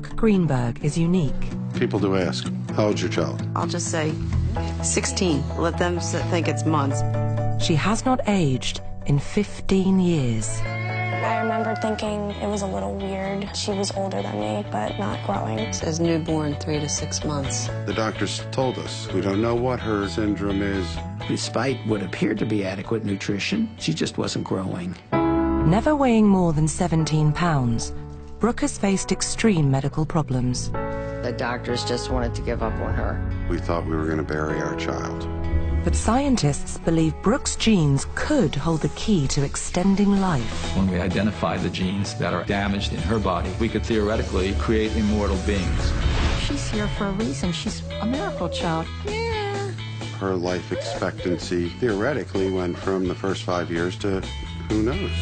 Brooke Greenberg is unique. People do ask, how old's your child? I'll just say 16. Let them think it's months. She has not aged in 15 years. I remember thinking it was a little weird. She was older than me, but not growing. It says newborn 3 to 6 months. The doctors told us we don't know what her syndrome is. Despite what appeared to be adequate nutrition, she just wasn't growing. Never weighing more than 17 pounds, Brooke has faced extreme medical problems. The doctors just wanted to give up on her. We thought we were going to bury our child. But scientists believe Brooke's genes could hold the key to extending life. When we identify the genes that are damaged in her body, we could theoretically create immortal beings. She's here for a reason. She's a miracle child. Yeah. Her life expectancy theoretically went from the first 5 years to who knows.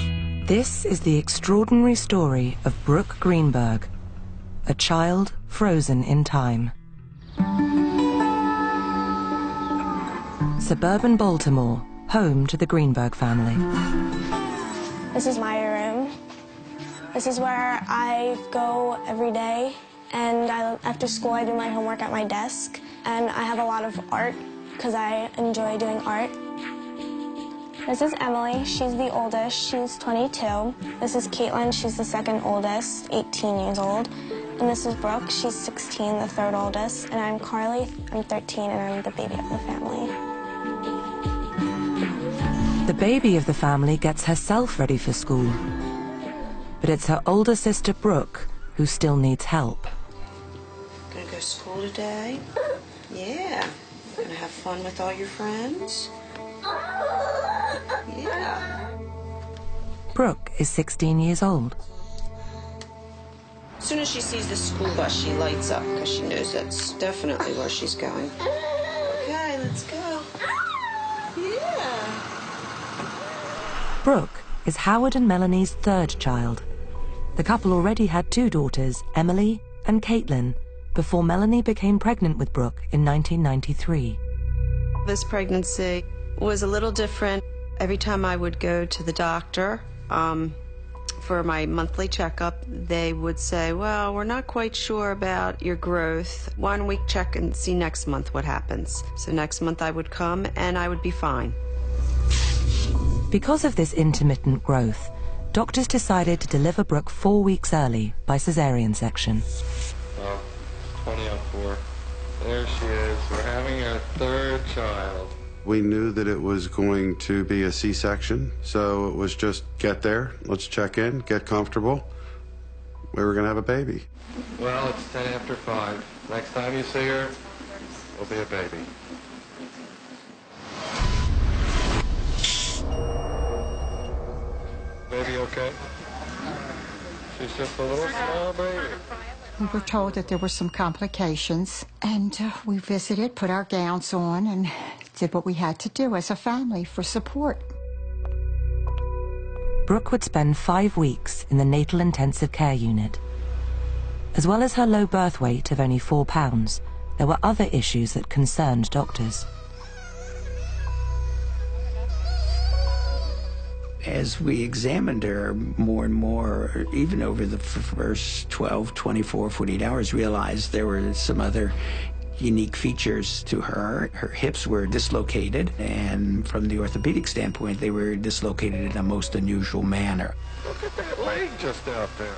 This is the extraordinary story of Brooke Greenberg, a child frozen in time. Suburban Baltimore, home to the Greenberg family. This is my room. This is where I go every day, and after school I do my homework at my desk, and I have a lot of art because I enjoy doing art. This is Emily. She's the oldest. She's 22. This is Caitlin. She's the second oldest, 18 years old. And this is Brooke. She's 16, the third oldest. And I'm Carly. I'm 13, and I'm the baby of the family. The baby of the family gets herself ready for school. But it's her older sister, Brooke, who still needs help. Gonna go to school today? Yeah. Gonna have fun with all your friends? Yeah. Brooke is 16 years old. As soon as she sees the school bus, she lights up because she knows that's definitely where she's going. Okay, let's go. Yeah. Brooke is Howard and Melanie's third child. The couple already had 2 daughters, Emily and Caitlin, before Melanie became pregnant with Brooke in 1993. This pregnancy was a little different. Every time I would go to the doctor for my monthly checkup, they would say, well, we're not quite sure about your growth. 1 week check and see next month what happens. So next month I would come and I would be fine. Because of this intermittent growth, doctors decided to deliver Brooke 4 weeks early by cesarean section. Oh, 20 on 4. There she is. We're having our third child. We knew that it was going to be a C-section, so it was just get there, let's check in, get comfortable. We were going to have a baby. Well, it's 10 after 5. Next time you see her, will be a baby. Baby okay? She's just a little small baby. We were told that there were some complications, and we visited, put our gowns on, and did what we had to do as a family for support. Brooke would spend 5 weeks in the natal intensive care unit. As well as her low birth weight of only 4 pounds, there were other issues that concerned doctors. As we examined her more and more, even over the first 12, 24, 48 hours, realized there were some other unique features to her. Her hips were dislocated, and from the orthopedic standpoint, they were dislocated in a most unusual manner. Look at that leg just out there.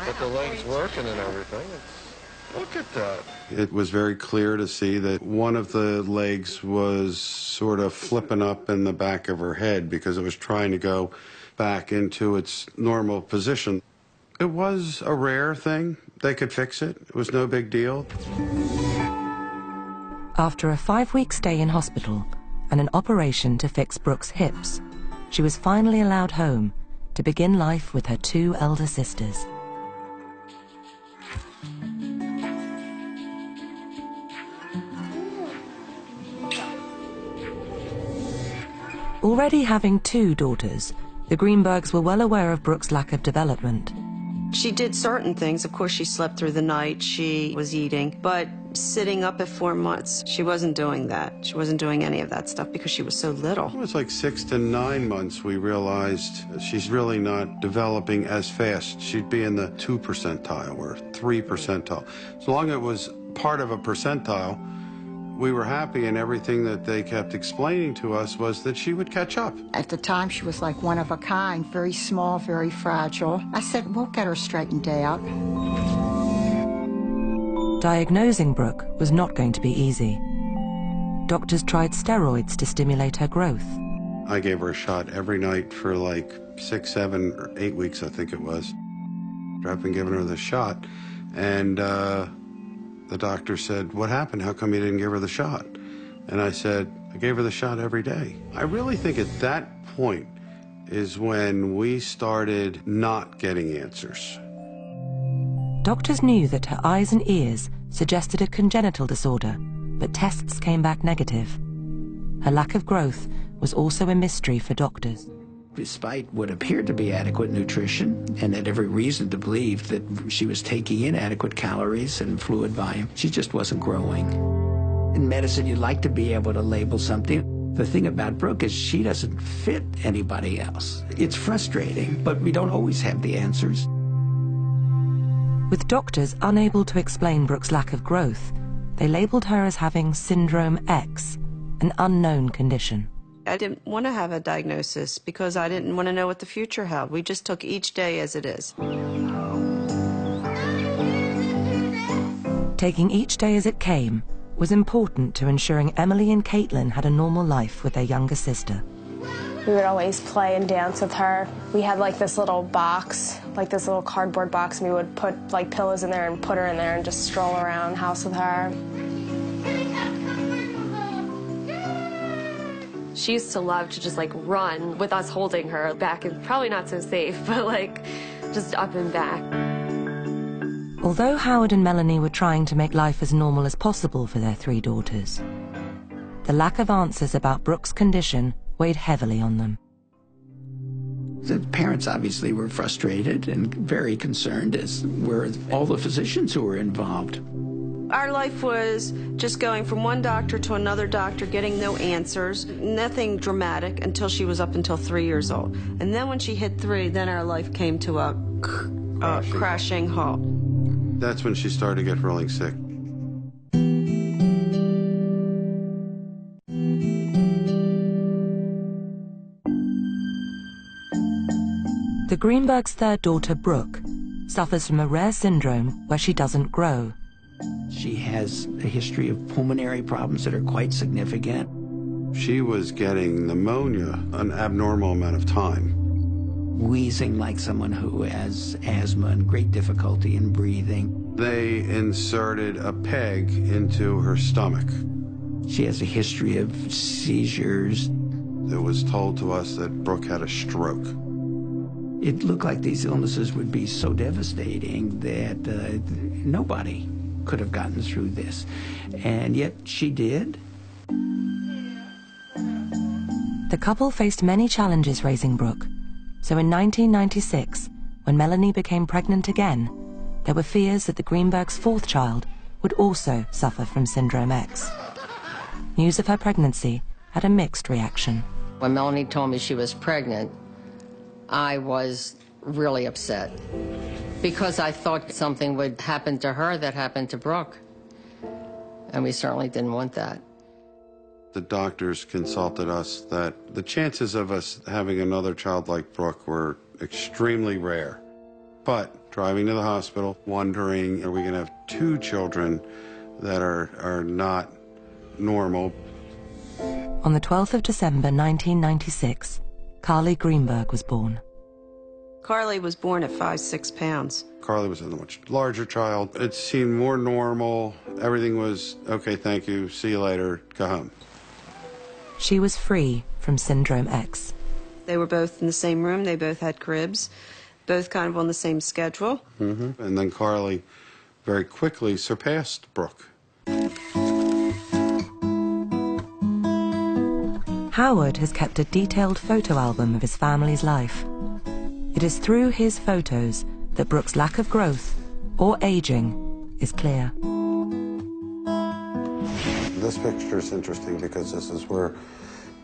But the leg's working and everything. Look at that. It was very clear to see that one of the legs was sort of flipping up in the back of her head because it was trying to go back into its normal position. It was a rare thing. They could fix it. It was no big deal. After a 5-week stay in hospital and an operation to fix Brooke's hips, she was finally allowed home to begin life with her 2 elder sisters. Already having 2 daughters, the Greenbergs were well aware of Brooke's lack of development. She did certain things. Of course, she slept through the night. She was eating. But sitting up at 4 months. She wasn't doing that. She wasn't doing any of that stuff because she was so little. It was like 6 to 9 months we realized she's really not developing as fast. She'd be in the 2 percentile or 3 percentile. As long as it was part of a percentile, we were happy, and everything that they kept explaining to us was that she would catch up. At the time, she was like one of a kind, very small, very fragile. I said, we'll get her straightened out. Diagnosing Brooke was not going to be easy. Doctors tried steroids to stimulate her growth. I gave her a shot every night for like 6, 7, or 8 weeks, I think it was. I've been giving her the shot, and the doctor said, "What happened? How come you didn't give her the shot?" And I said, "I gave her the shot every day." I really think at that point is when we started not getting answers. Doctors knew that her eyes and ears suggested a congenital disorder, but tests came back negative. Her lack of growth was also a mystery for doctors. Despite what appeared to be adequate nutrition, and had every reason to believe that she was taking in adequate calories and fluid volume, she just wasn't growing. In medicine, you like to be able to label something. The thing about Brooke is she doesn't fit anybody else. It's frustrating, but we don't always have the answers. With doctors unable to explain Brooke's lack of growth, they labeled her as having Syndrome X, an unknown condition. I didn't want to have a diagnosis because I didn't want to know what the future held. We just took each day as it is. Taking each day as it came was important to ensuring Emily and Caitlin had a normal life with their younger sister. We would always play and dance with her. We had like this little box, like this little cardboard box, and we would put like pillows in there and put her in there and just stroll around the house with her. She used to love to just like run with us holding her back, and probably not so safe, but like just up and back. Although Howard and Melanie were trying to make life as normal as possible for their 3 daughters, the lack of answers about Brooke's condition weighed heavily on them. The parents obviously were frustrated and very concerned, as were all the physicians who were involved. Our life was just going from one doctor to another doctor, getting no answers, nothing dramatic until she was up until 3 years old. And then when she hit 3, then our life came to a crashing halt. That's when she started to get really sick. The Greenbergs' 3rd daughter, Brooke, suffers from a rare syndrome where she doesn't grow. She has a history of pulmonary problems that are quite significant. She was getting pneumonia an abnormal amount of time. Wheezing like someone who has asthma and great difficulty in breathing. They inserted a peg into her stomach. She has a history of seizures. It was told to us that Brooke had a stroke. It looked like these illnesses would be so devastating that nobody could have gotten through this. And yet she did. The couple faced many challenges raising Brooke. So in 1996, when Melanie became pregnant again, there were fears that the Greenbergs' 4th child would also suffer from Syndrome X. News of her pregnancy had a mixed reaction. When Melanie told me she was pregnant, I was really upset because I thought something would happen to her that happened to Brooke, and we certainly didn't want that. The doctors consulted us that the chances of us having another child like Brooke were extremely rare. But driving to the hospital, wondering, are we going to have 2 children that are not normal? On the 12th of December 1996, Carly Greenberg was born. Carly was born at 5-6 pounds. Carly was a much larger child. It seemed more normal. Everything was, okay, thank you, see you later, go home. She was free from Syndrome X. They were both in the same room. They both had cribs, both kind of on the same schedule. And then Carly very quickly surpassed Brooke. Howard has kept a detailed photo album of his family's life. It is through his photos that Brooke's lack of growth or aging is clear. This picture is interesting because this is where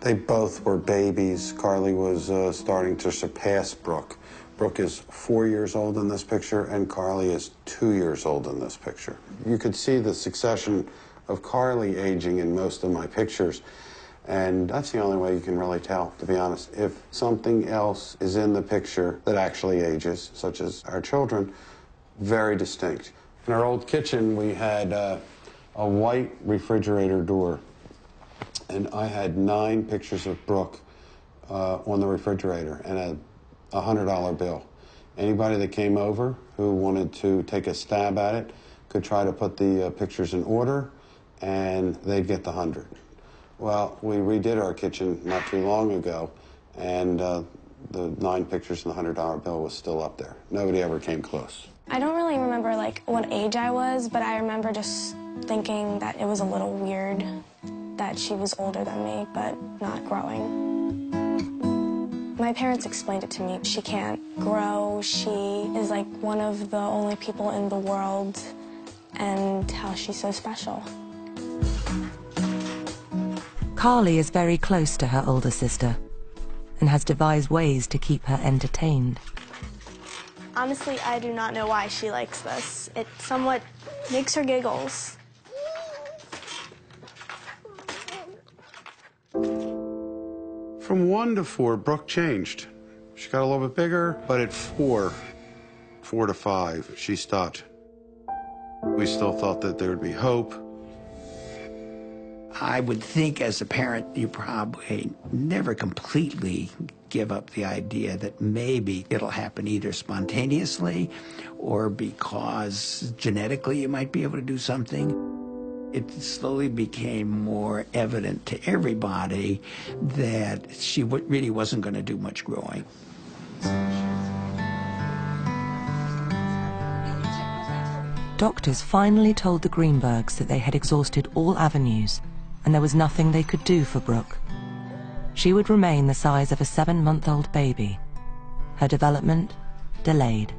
they both were babies. Carly was starting to surpass Brooke. Brooke is 4 years old in this picture, and Carly is 2 years old in this picture. You could see the succession of Carly aging in most of my pictures, and that's the only way you can really tell, to be honest. If something else is in the picture that actually ages, such as our children, very distinct. In our old kitchen, we had a white refrigerator door, and I had 9 pictures of Brooke on the refrigerator and a $100 bill. Anybody that came over who wanted to take a stab at it could try to put the pictures in order, and they'd get the 100. Well, we redid our kitchen not too long ago, and the 9 pictures and the $100 bill was still up there. Nobody ever came close. I don't really remember like what age I was, but I remember just thinking that it was a little weird that she was older than me, but not growing. My parents explained it to me. She can't grow. She is like one of the only people in the world, and how she's so special. Carly is very close to her older sister and has devised ways to keep her entertained. Honestly, I do not know why she likes this. It somewhat makes her giggles. From 1 to 4, Brooke changed. She got a little bit bigger, but at 4 to 5, she stopped. We still thought that there would be hope. I would think as a parent, you probably never completely give up the idea that maybe it'll happen either spontaneously or because genetically you might be able to do something. It slowly became more evident to everybody that she really wasn't going to do much growing. Doctors finally told the Greenbergs that they had exhausted all avenues and there was nothing they could do for Brooke. She would remain the size of a 7-month-old baby. Her development delayed.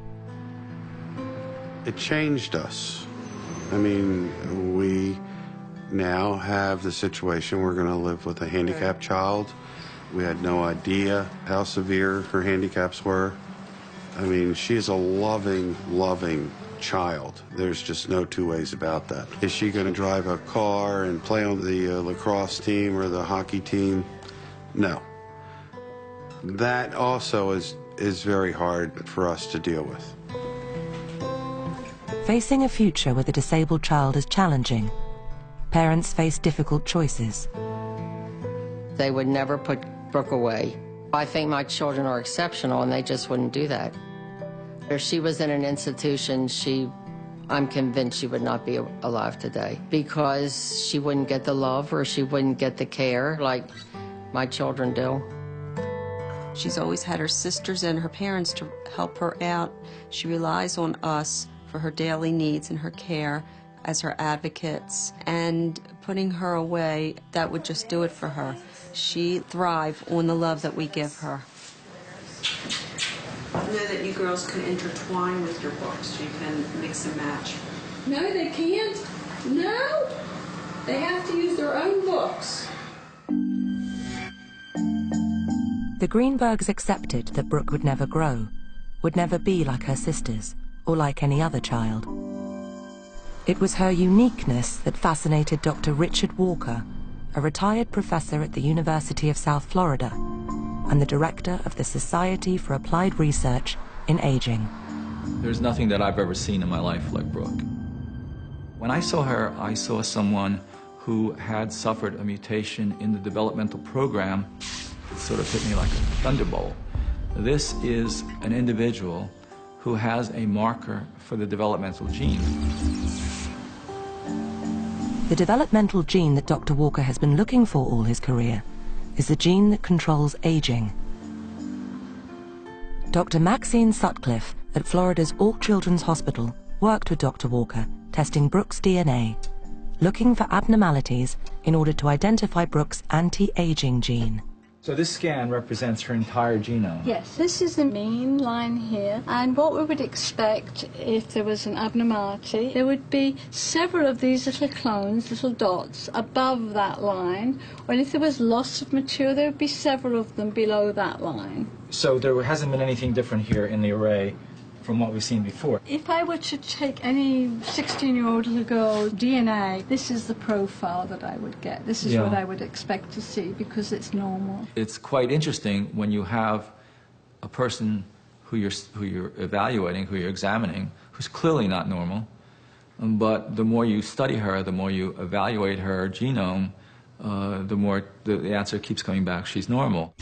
It changed us. I mean, we now have the situation we're going to live with a handicapped child. We had no idea how severe her handicaps were. I mean, she's a loving, loving child. There's just no two ways about that. Is she going to drive a car and play on the lacrosse team or the hockey team? No. That also is very hard for us to deal with. Facing a future with a disabled child is challenging. Parents face difficult choices. They would never put Brooke away. I think my children are exceptional, and they just wouldn't do that. If she was in an institution, I'm convinced she would not be alive today because she wouldn't get the love or she wouldn't get the care like my children do. She's always had her sisters and her parents to help her out. She relies on us for her daily needs and her care as her advocates, and putting her away, that would just do it for her. She thrives on the love that we give her. I know that you girls can intertwine with your books. You can mix and match. No, they can't. No. They have to use their own books. The Greenbergs accepted that Brooke would never grow, would never be like her sisters, or like any other child. It was her uniqueness that fascinated Dr. Richard Walker, a retired professor at the University of South Florida, and the director of the Society for Applied Research in Aging. There's nothing that I've ever seen in my life like Brooke. When I saw her, I saw someone who had suffered a mutation in the developmental program. It sort of hit me like a thunderbolt. This is an individual who has a marker for the developmental gene. The developmental gene that Dr. Walker has been looking for all his career is the gene that controls aging. Dr. Maxine Sutcliffe at Florida's All Children's Hospital worked with Dr. Walker, testing Brooke's DNA, looking for abnormalities in order to identify Brooke's anti-aging gene. So this scan represents her entire genome? Yes, this is the main line here, and what we would expect if there was an abnormality, there would be several of these little clones, little dots, above that line, and if there was loss of material, there would be several of them below that line. So there hasn't been anything different here in the array from what we've seen before? If I were to take any 16-year-old little girl DNA, this is the profile that I would get. This is what I would expect to see because it's normal. It's quite interesting when you have a person who you're evaluating, who you're examining, who's clearly not normal, but the more you study her, the more you evaluate her genome, the more the answer keeps coming back, she's normal.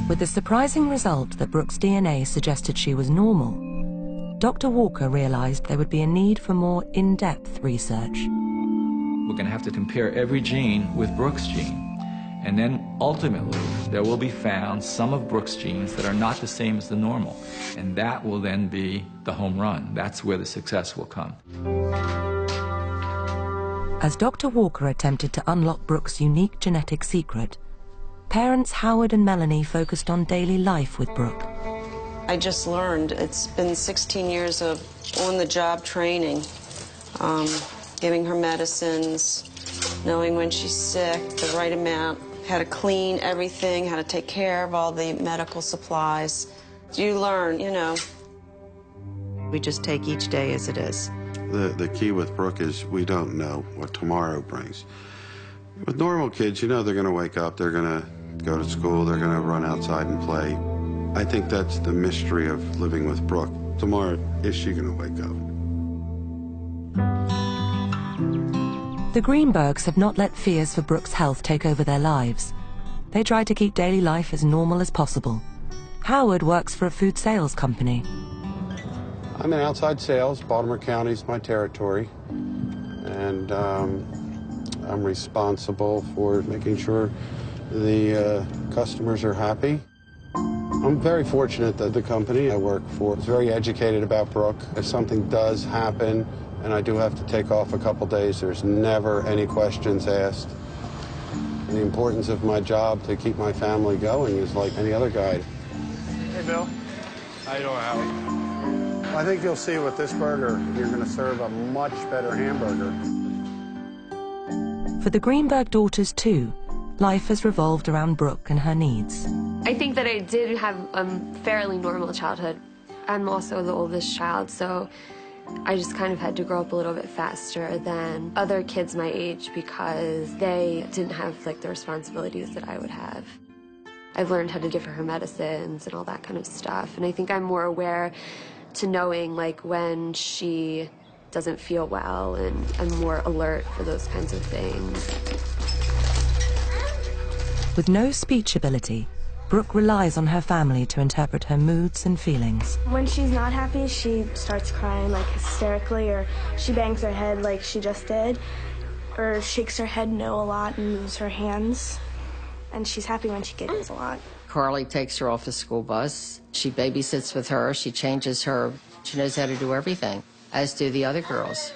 With the surprising result that Brooke's DNA suggested she was normal, Dr. Walker realized there would be a need for more in-depth research. We're going to have to compare every gene with Brooke's gene. And then ultimately, there will be found some of Brooke's genes that are not the same as the normal. And that will then be the home run. That's where the success will come. As Dr. Walker attempted to unlock Brooke's unique genetic secret, parents Howard and Melanie focused on daily life with Brooke. I just learned. It's been 16 years of on-the-job training, giving her medicines, knowing when she's sick, the right amount, how to clean everything, how to take care of all the medical supplies. You learn, you know. We just take each day as it is. The key with Brooke is we don't know what tomorrow brings. With normal kids, you know they're going to wake up, they're going to go to school, they're going to run outside and play. I think that's the mystery of living with Brooke. Tomorrow, is she going to wake up? The Greenbergs have not let fears for Brooke's health take over their lives. They try to keep daily life as normal as possible. Howard works for a food sales company. I'm in outside sales. Baltimore County's my territory. And I'm responsible for making sure the customers are happy. I'm very fortunate that the company I work for is very educated about Brooke. If something does happen and I do have to take off a couple days, there's never any questions asked. And the importance of my job to keep my family going is like any other guy. Hey, Bill. How you doing, Howie? I think you'll see with this burger, you're going to serve a much better hamburger. For the Greenberg daughters, too, life has revolved around Brooke and her needs. I think that I did have a fairly normal childhood. I'm also the oldest child, so I just kind of had to grow up a little bit faster than other kids my age because they didn't have like the responsibilities that I would have. I've learned how to give her medicines and all that kind of stuff, and I think I'm more aware to knowing like when she doesn't feel well, and I'm more alert for those kinds of things. With no speech ability, Brooke relies on her family to interpret her moods and feelings. When she's not happy, she starts crying like hysterically, or she bangs her head like she just did, or shakes her head no a lot and moves her hands. And she's happy when she giggles a lot. Carly takes her off the school bus. She babysits with her. She changes her. She knows how to do everything, as do the other girls.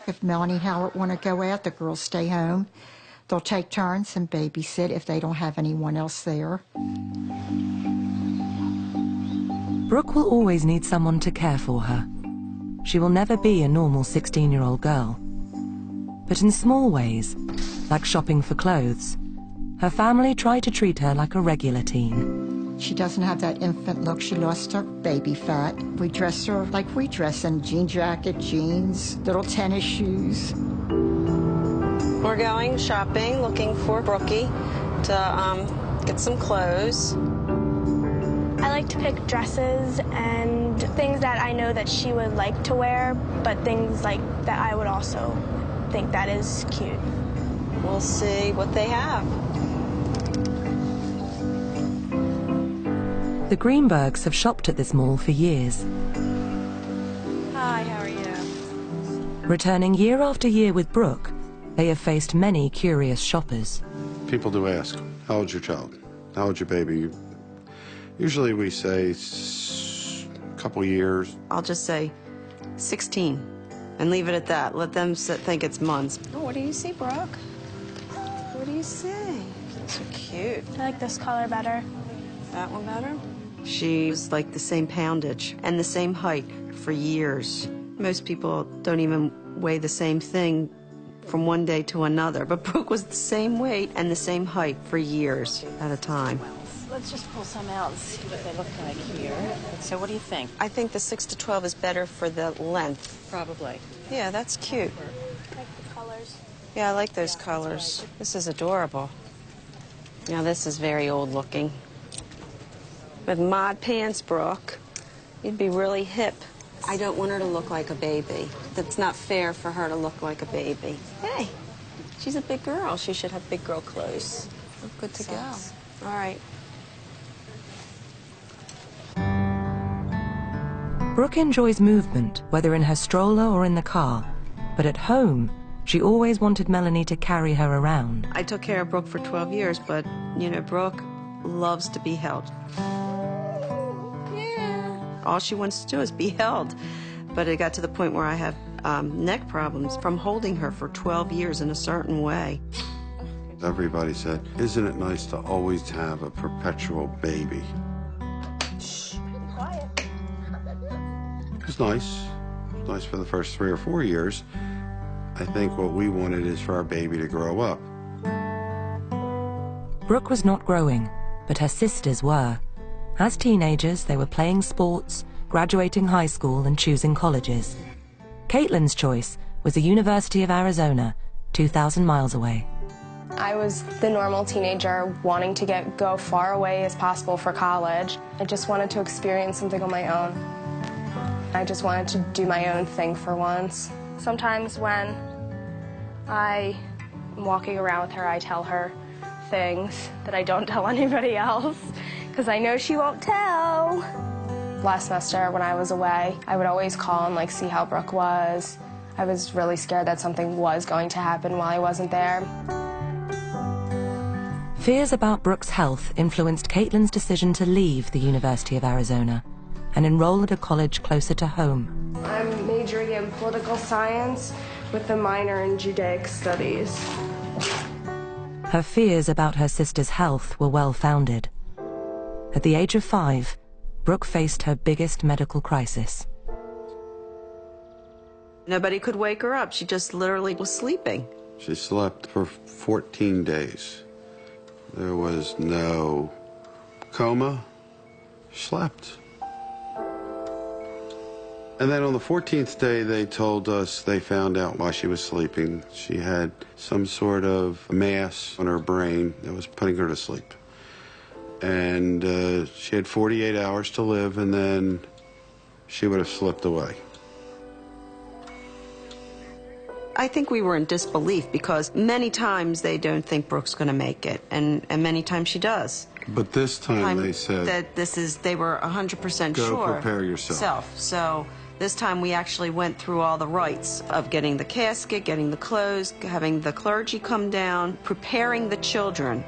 If Melanie and Howard want to go out, the girls stay home. They'll take turns and babysit if they don't have anyone else there. Brooke will always need someone to care for her. She will never be a normal 16-year-old girl. But in small ways, like shopping for clothes, her family try to treat her like a regular teen. She doesn't have that infant look. She lost her baby fat. We dress her like we dress, in jean jacket, jeans, little tennis shoes. We're going shopping, looking for Brookie to get some clothes. I like to pick dresses and things that I know that she would like to wear, but things like that I would also think that is cute. We'll see what they have. The Greenbergs have shopped at this mall for years. Hi, how are you? Returning year after year with Brooke, they have faced many curious shoppers. People do ask, how old's your child? How old's your baby? Usually we say a couple years. I'll just say 16 and leave it at that. Let them think it's months. Oh, what do you see, Brooke? What do you see? So cute. I like this color better. That one better? She was like the same poundage and the same height for years. Most people don't even weigh the same thing from one day to another, but Brooke was the same weight and the same height for years at a time. Let's just pull some out and see what they look like here. So what do you think? I think the 6 to 12 is better for the length. Probably. Yeah, that's cute. I like the colors. Yeah, I like those colors. This is adorable. Now this is very old looking. With mod pants, Brooke, you'd be really hip. I don't want her to look like a baby. That's not fair for her to look like a baby. Hey, she's a big girl. She should have big girl clothes. We're good to go. All right. Brooke enjoys movement, whether in her stroller or in the car, but at home, she always wanted Melanie to carry her around. I took care of Brooke for 12 years, but, you know, Brooke loves to be held. Yeah. All she wants to do is be held. But it got to the point where I have neck problems from holding her for 12 years in a certain way. Everybody said, isn't it nice to always have a perpetual baby? Shh, be quiet. It was nice. It was nice for the first 3 or 4 years. I think what we wanted is for our baby to grow up. Brooke was not growing, but her sisters were. As teenagers, they were playing sports, graduating high school, and choosing colleges. Caitlin's choice was the University of Arizona, 2,000 miles away. I was the normal teenager wanting to go far away as possible for college. I just wanted to experience something on my own. I just wanted to do my own thing for once. Sometimes when I'm walking around with her, I tell her things that I don't tell anybody else, because I know she won't tell. Last semester when I was away, I would always call and see how Brooke was. I was really scared that something was going to happen while I wasn't there. Fears about Brooke's health influenced Caitlin's decision to leave the University of Arizona and enroll at a college closer to home. I'm majoring in political science with a minor in Judaic studies. Her fears about her sister's health were well-founded. At the age of 5, Brooke faced her biggest medical crisis. Nobody could wake her up. She just literally was sleeping. She slept for 14 days. There was no coma. She slept. And then on the 14th day, they told us they found out while she was sleeping. She had some sort of mass on her brain that was putting her to sleep. And she had 48 hours to live, and then she would have slipped away. I think we were in disbelief because many times they don't think Brooke's going to make it, and many times she does. But this time they said that they were 100% sure. Go prepare yourself. So this time we actually went through all the rites of getting the casket, getting the clothes, having the clergy come down, preparing the children.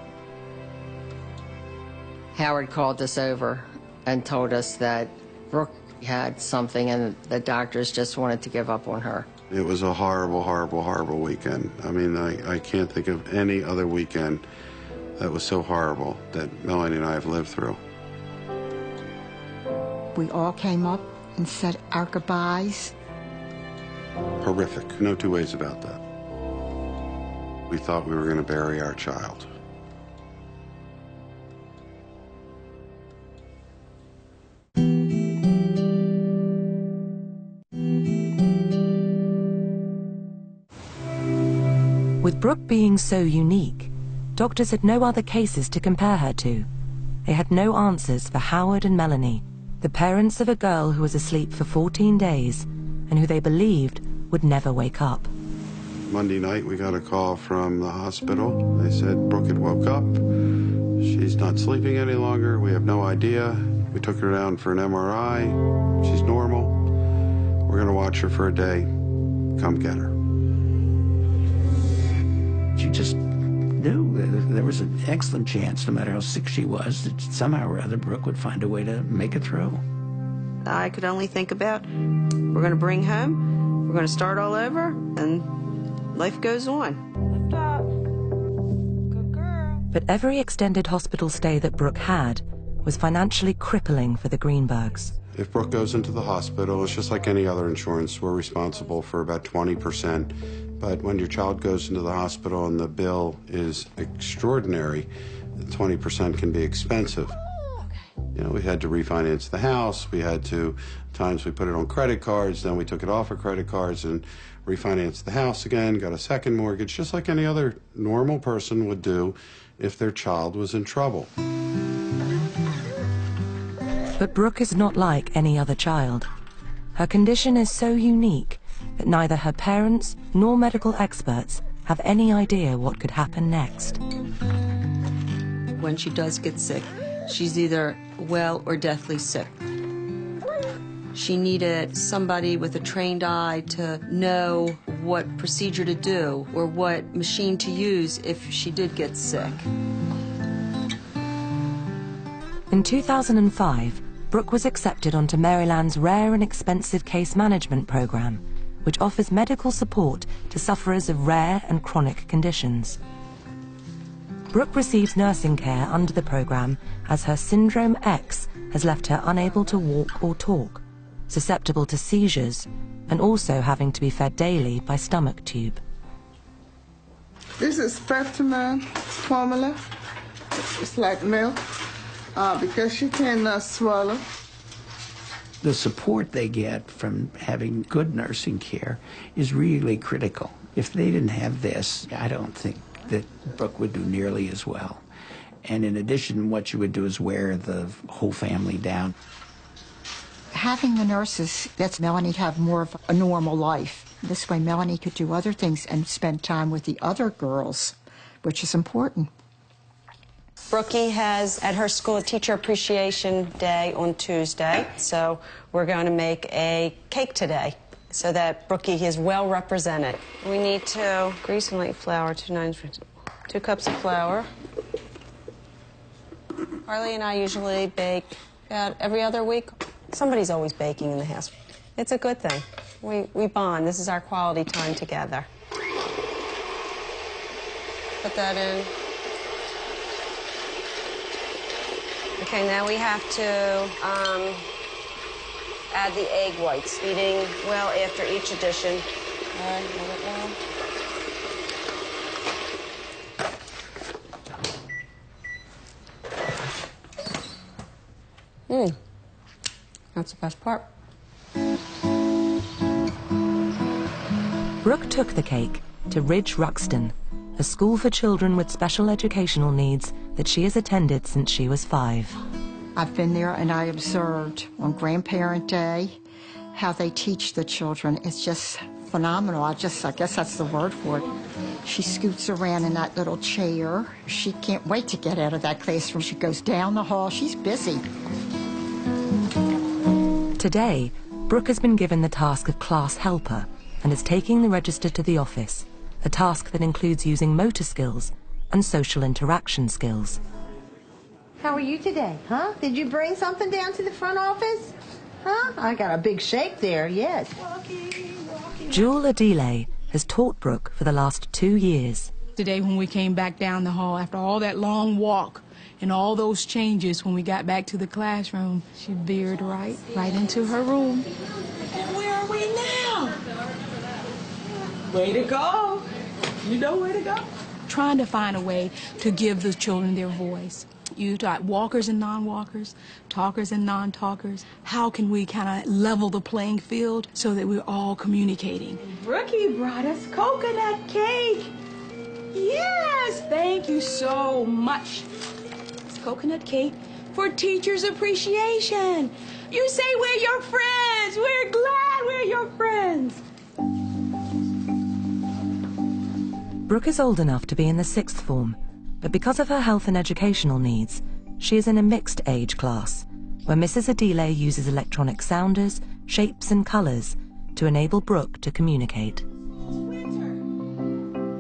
Howard called us over and told us that Brooke had something and the doctors just wanted to give up on her. It was a horrible, horrible, horrible weekend. I mean, I can't think of any other weekend that was so horrible that Melanie and I have lived through. We all came up and said our goodbyes. Horrific. No two ways about that. We thought we were going to bury our child. With Brooke being so unique, doctors had no other cases to compare her to. They had no answers for Howard and Melanie, the parents of a girl who was asleep for 14 days and who they believed would never wake up. Monday night, we got a call from the hospital. They said Brooke had woke up. She's not sleeping any longer. We have no idea. We took her down for an MRI. She's normal. We're going to watch her for a day. Come get her. She just knew that there was an excellent chance, no matter how sick she was, that somehow or other Brooke would find a way to make it through. I could only think about, we're going to bring home, we're going to start all over, and life goes on. Lift up. Good girl. But every extended hospital stay that Brooke had was financially crippling for the Greenbergs. If Brooke goes into the hospital, it's just like any other insurance. We're responsible for about 20%. But when your child goes into the hospital and the bill is extraordinary, 20% can be expensive. You know, we had to refinance the house. We had to, times we put it on credit cards, then we took it off of credit cards and refinanced the house again, got a second mortgage, just like any other normal person would do if their child was in trouble. But Brooke is not like any other child. Her condition is so unique that neither her parents nor medical experts have any idea what could happen next. When she does get sick, she's either well or deathly sick. She needed somebody with a trained eye to know what procedure to do or what machine to use if she did get sick. In 2005, Brooke was accepted onto Maryland's rare and expensive case management program, which offers medical support to sufferers of rare and chronic conditions. Brooke receives nursing care under the program as her Syndrome X has left her unable to walk or talk, susceptible to seizures, and also having to be fed daily by stomach tube. This is Peptamen formula. It's like milk because she cannot swallow. The support they get from having good nursing care is really critical. If they didn't have this, I don't think that Brooke would do nearly as well. And in addition, what you would do is wear the whole family down. Having the nurses lets Melanie have more of a normal life. This way Melanie could do other things and spend time with the other girls, which is important. Brookie has at her school a Teacher Appreciation Day on Tuesday, so we're going to make a cake today so that Brookie is well represented. We need to grease and light flour, 2 cups of flour. Harley and I usually bake about every other week. Somebody's always baking in the house. It's a good thing. We bond. This is our quality time together. Put that in. Okay, now we have to add the egg whites, beating well after each addition. All right, hold it well. That's the best part. Brooke took the cake to Ridge Ruxton, a school for children with special educational needs that she has attended since she was 5. I've been there and I observed on Grandparent Day how they teach the children. It's just phenomenal. I guess that's the word for it. She scoots around in that little chair. She can't wait to get out of that classroom. She goes down the hall. She's busy. Today, Brooke has been given the task of class helper and is taking the register to the office, a task that includes using motor skills and social interaction skills. How are you today, huh? Did you bring something down to the front office? Huh? I got a big shake there, yes. Jewel Adile has taught Brooke for the last 2 years. Today when we came back down the hall after all that long walk and all those changes, when we got back to the classroom, she veered right into her room. And where are we now? Way to go. You know where to go. Trying to find a way to give the children their voice. You got walkers and non-walkers, talkers and non-talkers. How can we kind of level the playing field so that we're all communicating? Brookie brought us coconut cake. Yes, thank you so much. It's coconut cake for Teachers Appreciation. You say we're your friends. We're glad we're your friends. Brooke is old enough to be in the 6th form, but because of her health and educational needs, she is in a mixed age class, where Mrs. Adile uses electronic sounders, shapes and colours to enable Brooke to communicate.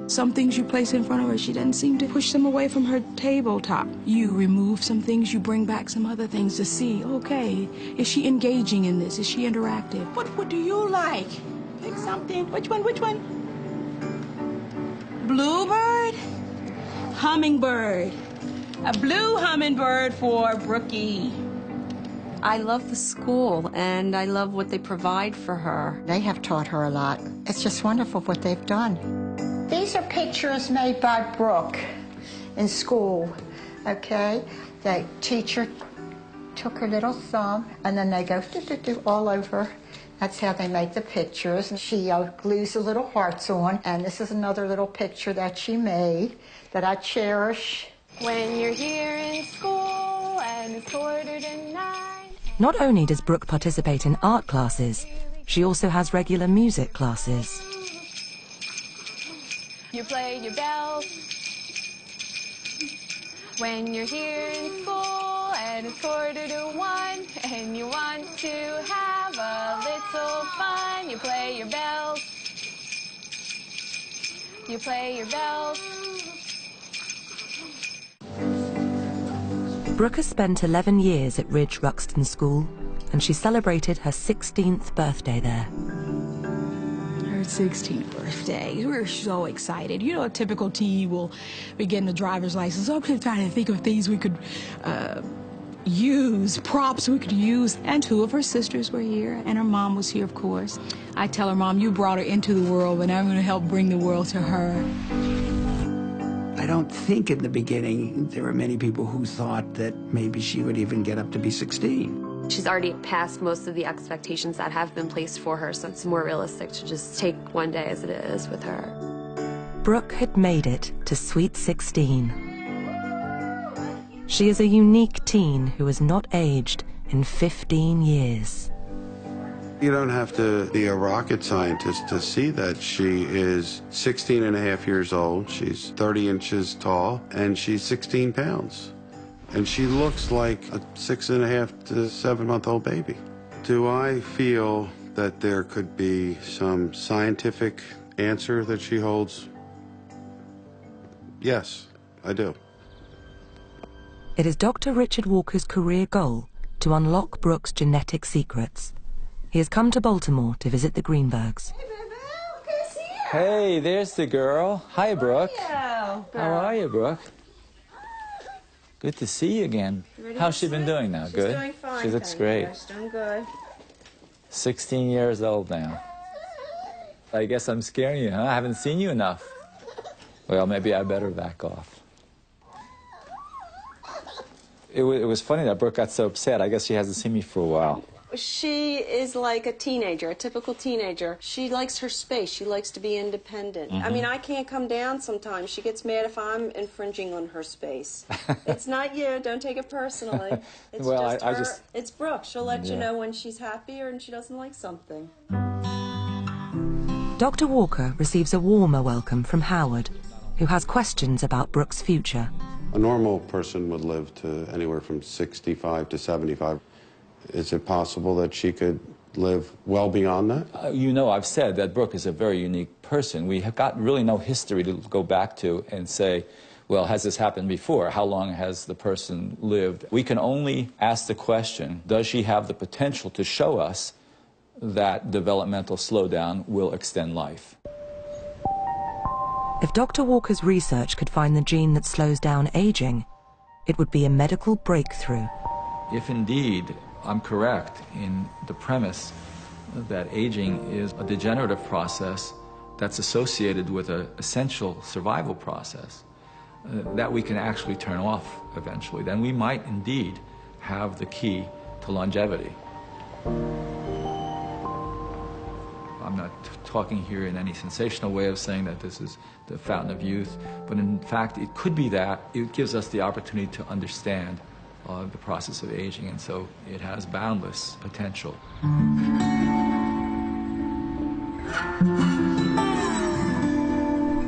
Some things you place in front of her, she doesn't seem to push them away from her tabletop. You remove some things, you bring back some other things to see. Okay, is she engaging in this? Is she interactive? What do you like? Pick something. Which one? Bluebird? hummingbird. A blue hummingbird for Brookie. I love the school, and I love what they provide for her. They have taught her a lot. It's just wonderful what they've done. These are pictures made by Brooke in school, okay? The teacher took her little thumb, and then they go all over. That's how they make the pictures. And she glues the little hearts on, and this is another little picture that she made that I cherish. When you're here in school and it's 8:45. Not only does Brooke participate in art classes, she also has regular music classes. You play your bells. When you're here in school and it's 1:45 and you want to have a little fun, you play your bells. You play your bells. Brooke has spent 11 years at Ridge Ruxton School, and she celebrated her 16th birthday there. Her 16th birthday. We were so excited. You know, a typical teen will be getting a driver's license. I'm trying to think of things we could use, props we could use. And 2 of her sisters were here, and her mom was here, of course. I tell her, Mom, you brought her into the world, and I'm going to help bring the world to her. I don't think in the beginning there were many people who thought that maybe she would even get up to be 16. She's already passed most of the expectations that have been placed for her, so it's more realistic to just take one day as it is with her. Brooke had made it to Sweet 16. She is a unique teen who has not aged in 15 years. You don't have to be a rocket scientist to see that she is 16 and a half years old, she's 30 inches tall, and she's 16 pounds. And she looks like a 6.5 to 7-month-old baby. Do I feel that there could be some scientific answer that she holds? Yes, I do. It is Dr. Richard Walker's career goal to unlock Brooke's genetic secrets. He has come to Baltimore to visit the Greenbergs. Hey, there's the girl. Hi, Brooke. Hello. How are you, Brooke? Good to see you again. How's she been doing now? Good? She's doing fine. She looks great. She's doing good. 16 years old now. I guess I'm scaring you, huh? I haven't seen you enough. Well, maybe I better back off. It was funny that Brooke got so upset. I guess she hasn't seen me for a while. She is like a teenager, a typical teenager. She likes her space. She likes to be independent. I mean, I can't come down sometimes. She gets mad if I'm infringing on her space. It's not you. Don't take it personally. It's well, just her. It's Brooke. She'll let you know when she's happy or when she doesn't like something. Dr. Walker receives a warmer welcome from Howard, who has questions about Brooke's future. A normal person would live to anywhere from 65 to 75. Is it possible that she could live well beyond that? You know, I've said that Brooke is a very unique person. We have got really no history to go back to and say, well, has this happened before? How long has the person lived? We can only ask the question, does she have the potential to show us that developmental slowdown will extend life? If Dr. Walker's research could find the gene that slows down aging, it would be a medical breakthrough. If indeed I'm correct in the premise that aging is a degenerative process that's associated with an essential survival process that we can actually turn off eventually, then we might indeed have the key to longevity. I'm not talking here in any sensational way of saying that this is the fountain of youth, but in fact it could be that. It gives us the opportunity to understand the process of aging, and so it has boundless potential.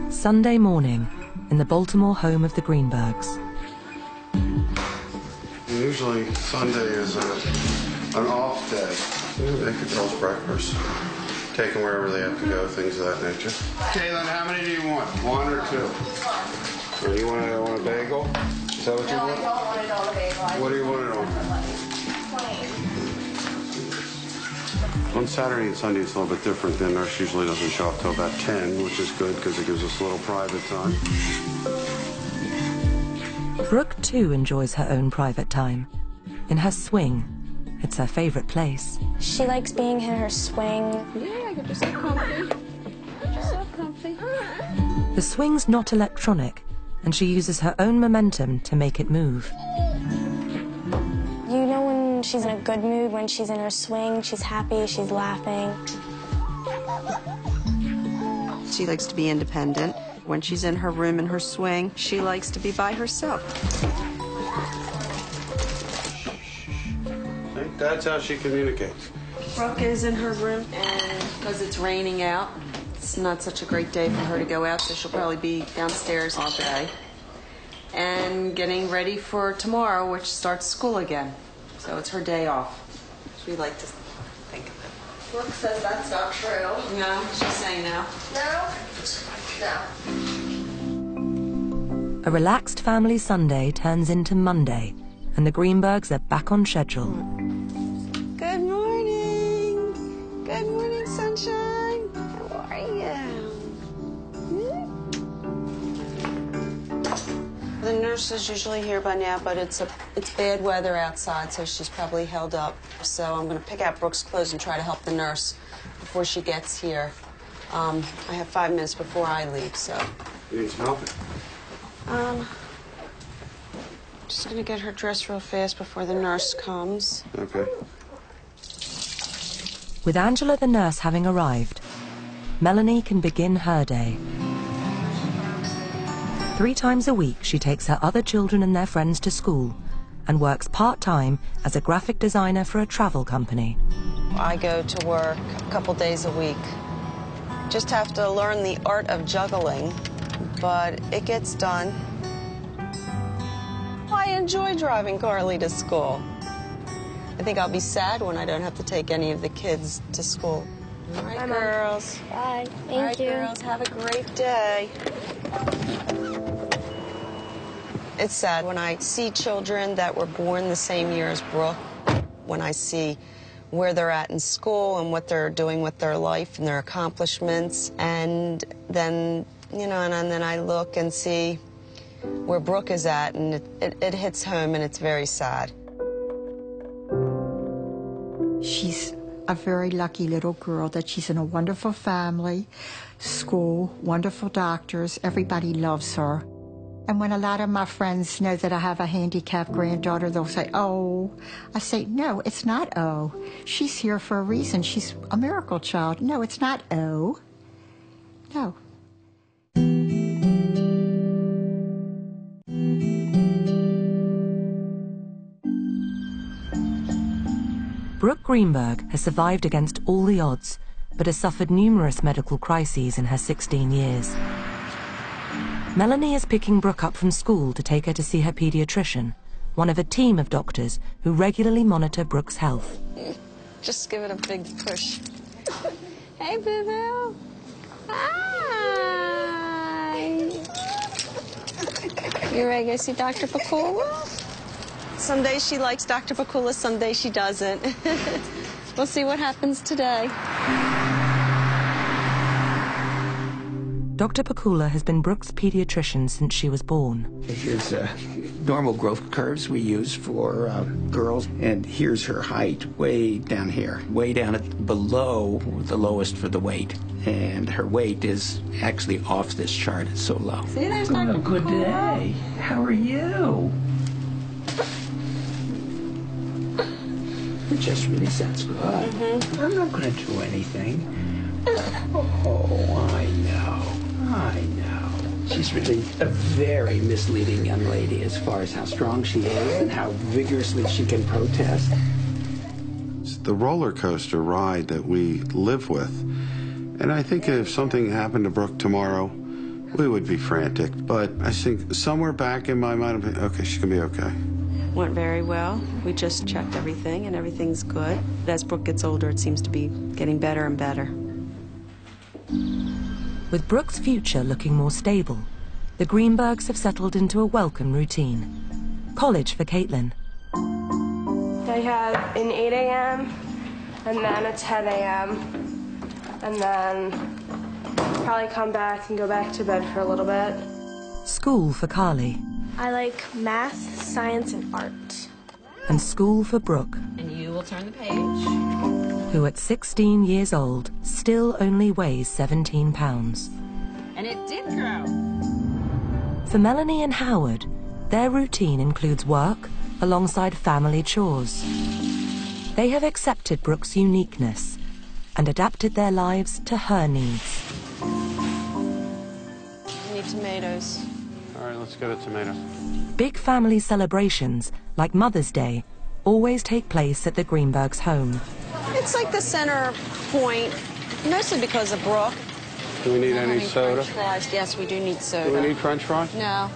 Sunday morning in the Baltimore home of the Greenbergs. Usually Sunday is an off day. They could tell us breakfast, take them wherever they have to go, things of that nature. Kaylin, how many do you want? 1 or 2? Or you want a bagel? Is that what you want? I don't want it on a bagel. What do you want it on? On Saturday and Sunday, it's a little bit different. The nurse usually doesn't show up till about 10, which is good because it gives us a little private time. Brooke too enjoys her own private time. In her swing, it's her favorite place. She likes being in her swing. Yeah, get yourself comfy. Get yourself comfy. The swing's not electronic, and she uses her own momentum to make it move. You know when she's in a good mood, when she's in her swing, she's happy, she's laughing. She likes to be independent. When she's in her room in her swing, she likes to be by herself. That's how she communicates. Brooke is in her room, and because it's raining out, it's not such a great day for her to go out, so she'll probably be downstairs all day. And getting ready for tomorrow, which starts school again. So it's her day off. We like to think of it. Brooke says that's not true. No, she's saying no. No? No. A relaxed family Sunday turns into Monday, and the Greenbergs are back on schedule. Good morning. Good morning, sunshine. How are you? The nurse is usually here by now, but it's bad weather outside, so she's probably held up. So I'm going to pick out Brooke's clothes and try to help the nurse before she gets here. I have 5 minutes before I leave, so. You need some help? Just going to get her dressed real fast before the nurse comes. Okay. With Angela the nurse having arrived, Melanie can begin her day. 3 times a week, she takes her other children and their friends to school and works part-time as a graphic designer for a travel company. I go to work a couple days a week. Just have to learn the art of juggling, but it gets done. I enjoy driving Carly to school. I think I'll be sad when I don't have to take any of the kids to school. All right, girls. Bye. All Thank right, you. girls, have a great day. It's sad when I see children that were born the same year as Brooke, when I see where they're at in school and what they're doing with their life and their accomplishments, and then, you know, and then I look and see where Brooke is at, and it hits home, and it's very sad. She's a very lucky little girl that she's in a wonderful family, school, wonderful doctors. Everybody loves her. And when a lot of my friends know that I have a handicapped granddaughter, they'll say, oh. I say, no, it's not oh. She's here for a reason. She's a miracle child. No, it's not oh. No. Brooke Greenberg has survived against all the odds, but has suffered numerous medical crises in her 16 years. Melanie is picking Brooke up from school to take her to see her pediatrician, one of a team of doctors who regularly monitor Brooke's health. Just give it a big push. Hey, boo-boo. Hi. You ready to go see Dr. Pakula? Some days she likes Dr. Pakula, some days she doesn't. We'll see what happens today. Dr. Pakula has been Brooke's pediatrician since she was born. Here's normal growth curves we use for girls, and here's her height way down here, way down at below the lowest for the weight. And her weight is actually off this chart. It's so low. See, there's Dr. Pakula. Good day. How are you? It just really sounds good. I'm not going to do anything. Oh, I know. I know. She's really a very misleading young lady as far as how strong she is and how vigorously she can protest. It's the roller coaster ride that we live with. And I think if something happened to Brooke tomorrow, we would be frantic. But I think somewhere back in my mind, I'm okay, she can be okay. Went very well. We just checked everything, and everything's good. As Brooke gets older, it seems to be getting better and better. With Brooke's future looking more stable, the Greenbergs have settled into a welcome routine. College for Caitlin. I have an 8 a.m. and then a 10 a.m. and then probably come back and go back to bed for a little bit. School for Carly. I like math, science, and art. And school for Brooke, And you will turn the page. who at 16 years old still only weighs 17 pounds. And it did grow. For Melanie and Howard, their routine includes work alongside family chores. They have accepted Brooke's uniqueness and adapted their lives to her needs. I need tomatoes. All right, let's get a tomato. Big family celebrations, like Mother's Day, always take place at the Greenbergs' home. It's like the center point, mostly because of Brooke. Do we need We're any having soda? French fries. Yes, we do need soda. Do we need French fries? No.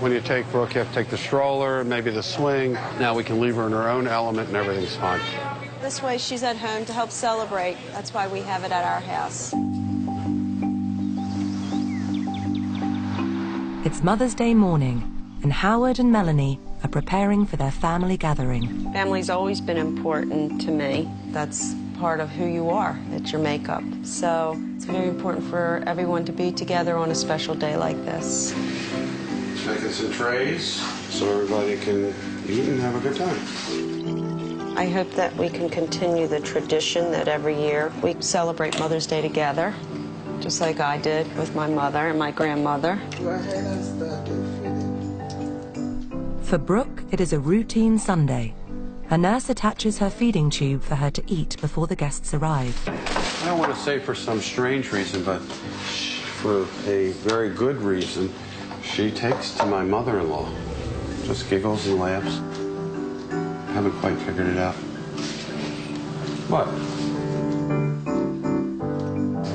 When you take Brooke, you have to take the stroller, maybe the swing. Now we can leave her in her own element and everything's fine. This way she's at home to help celebrate. That's why we have it at our house. It's Mother's Day morning, and Howard and Melanie are preparing for their family gathering. Family's always been important to me. That's part of who you are. It's your makeup. So it's very important for everyone to be together on a special day like this. Making some trays so everybody can eat and have a good time. I hope that we can continue the tradition that every year we celebrate Mother's Day together, just like I did with my mother and my grandmother. For Brooke, it is a routine Sunday. A nurse attaches her feeding tube for her to eat before the guests arrive. I don't want to say for some strange reason, but for a very good reason, she takes to my mother-in-law. Just giggles and laughs. Haven't quite figured it out. What?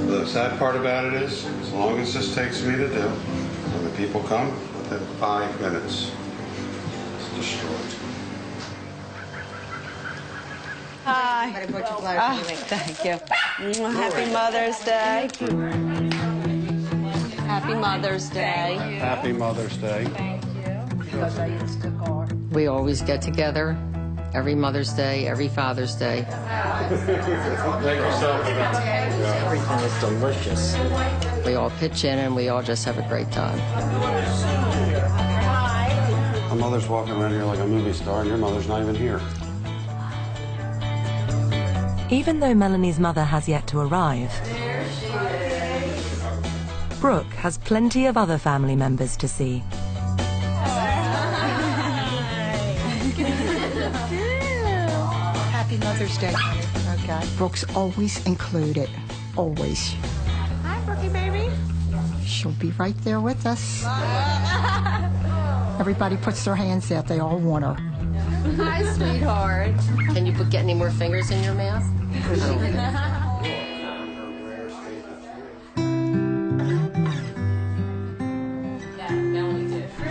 The sad part about it is, as long as this takes me to do, when the people come, within 5 minutes, it's destroyed. Hi. Thank you. Happy Mother's Day. Happy Mother's Day. Happy Mother's Day. We always get together every Mother's Day, every Father's Day. Everything is delicious. We all pitch in and we all just have a great time. My mother's walking around here like a movie star, and your mother's not even here. Even though Melanie's mother has yet to arrive, Brooke has plenty of other family members to see. Happy Mother's Day. Okay. Brooke's always included. Always. Hi, Brookie baby. She'll be right there with us. Everybody puts their hands out. They all want her. Hi, sweetheart. Can you get any more fingers in your mouth?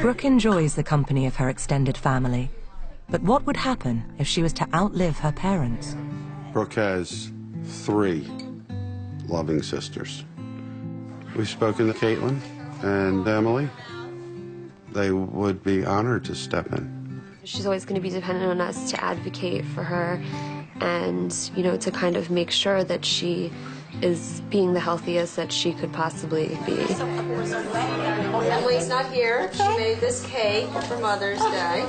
Brooke enjoys the company of her extended family. But what would happen if she was to outlive her parents? Brooke has 3 loving sisters. We've spoken to Caitlin and Emily. They would be honored to step in. She's always going to be dependent on us to advocate for her and, you know, to kind of make sure that she is being the healthiest that she could possibly be. Emily's not here. She made this cake for Mother's Day.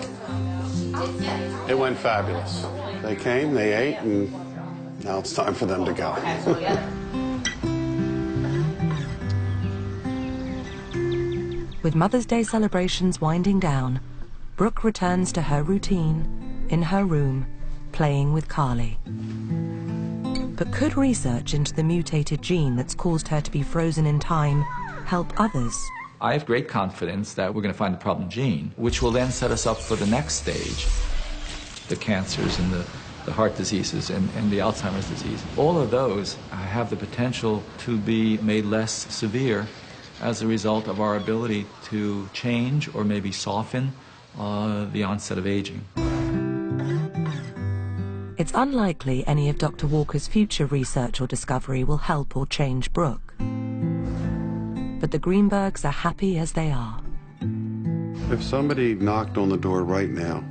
It went fabulous. They came, they ate, and now it's time for them to go. With Mother's Day celebrations winding down, Brooke returns to her routine, in her room, playing with Carly. But could research into the mutated gene that's caused her to be frozen in time help others? I have great confidence that we're going to find the problem gene, which will then set us up for the next stage, the cancers and the heart diseases and the Alzheimer's disease. All of those have the potential to be made less severe as a result of our ability to change or maybe soften the onset of aging. It's unlikely any of Dr. Walker's future research or discovery will help or change Brooke. But the Greenbergs are happy as they are. If somebody knocked on the door right now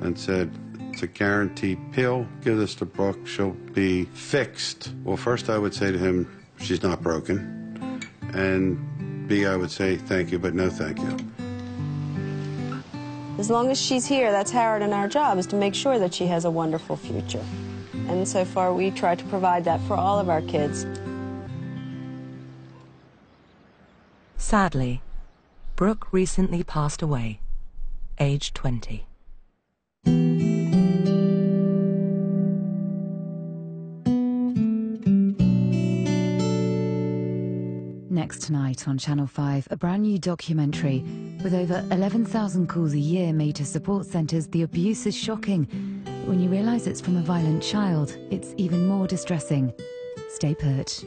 and said, it's a guaranteed pill, give this to Brooke, she'll be fixed. Well, first I would say to him, she's not broken. And B, I would say thank you, but no thank you. As long as she's here, that's Howard and our job, is to make sure that she has a wonderful future. And so far, we try to provide that for all of our kids. Sadly, Brooke recently passed away, aged 20. Next tonight on Channel 5, a brand new documentary. With over 11,000 calls a year made to support centres, the abuse is shocking. When you realise it's from a violent child, it's even more distressing. Stay put.